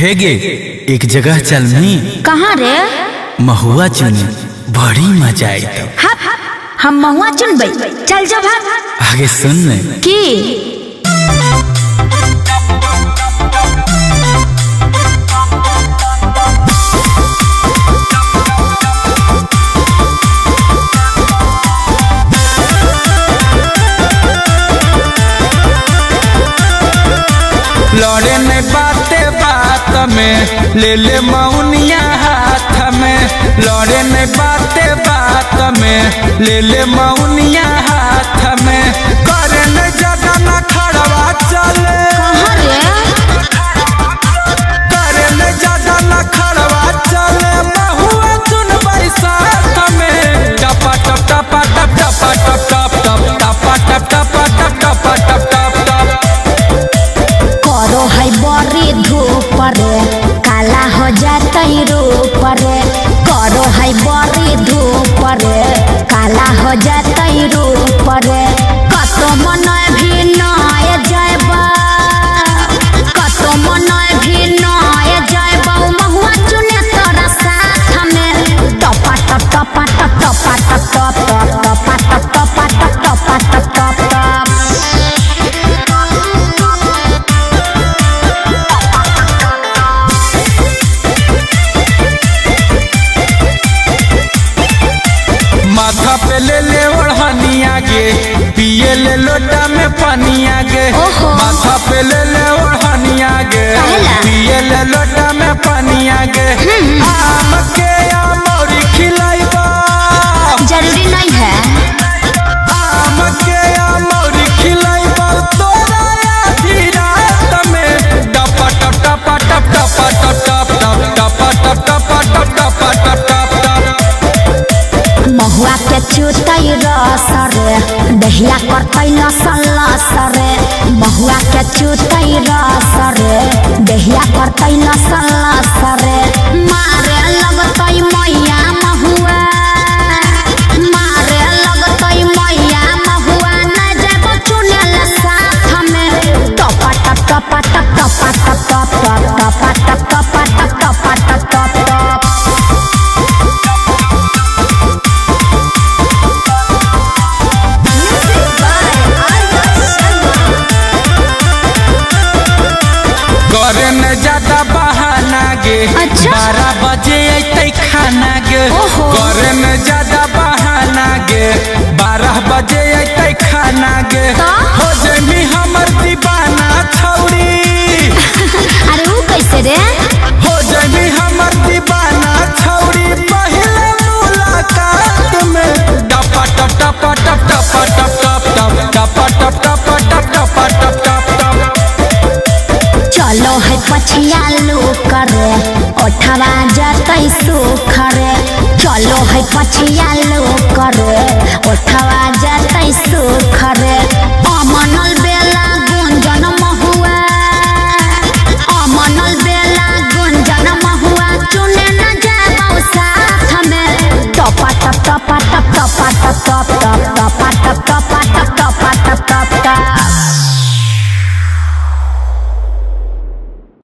हेगे एक जगह चलनी। कहाँ रे? महुआ चुने बड़ी मजा आई तो। हम महुआ चुनबे, चल जा भाग। आगे सुन ले की लड़े ने बाते बात में ले ले मौनिया हाथ में। लड़े ने बाते बात में ले ले मौनिया हाथ में। करे ने जगह न खड़वा चले। कहाँ रे? करे ने जगह न खड़वा चले। महुआ चुनबै साथ में। टपा टप टपा टप टपा टप टप टप टपा टप टपा टप टपा टप टप टप। करो है बड़ी धूप रे, काला हो जातई रूप रे। करो है बड़ी धूप रे, काला हो जातई रूप रे। कतो मन भी नय जायबा, कतो मन भी नय जायबा। महुआ चुने तोरा साथ में। टपा टप टपा टप टपा टप टप टप टपा टप टपा टप टपा टप टप टप। माथा पे ले ले ओढ़निया गे, पिए ले लोटा में पानिया गे। माथा पे ले ले ओढ़निया गे, पिए ले लोटा में पानिया गे। आम के अमौरी खिलाइबा, जरूरी नहीं है। आम के अमौरी खिलाइबा तोरा आधी रात में। टपा टप टपा टप टपा टप टप टप टपा टप टपा टप टपा टप टप टप। महुआ के चुतई रस रे, दहिया करतई लसन लस रे। महुआ के चुतई रस रे, दहिया करतई लसन लस रे। मारे लगतई मैया महुआ, मारे लगतई मैया महुआ। न जाबो चुनेल साथ में। टपा टप टपा टप टपा टप टप टप टपा टप टपा टप टपा टप टप टप। करे न ज्यादा बहाना गे। अच्छा। 12 बजे अतै खाना गे। करे न ज्यादा बहाना गे, 12 बजे अतै खाना गे। हो जमी हमर दीवाना छौरी। अरे वो कैसे रे? हो जमी हमर दीवाना छौरी। पहले मुलाकात में टपा टप टपा टप टपा टप टप टप टपा टप टपा टप टपा टप टप टप। चलो है पछिया लो करे, ओठवा जतई सुख रे। चलो है पछिया लो करे, ओठवा जतई सुख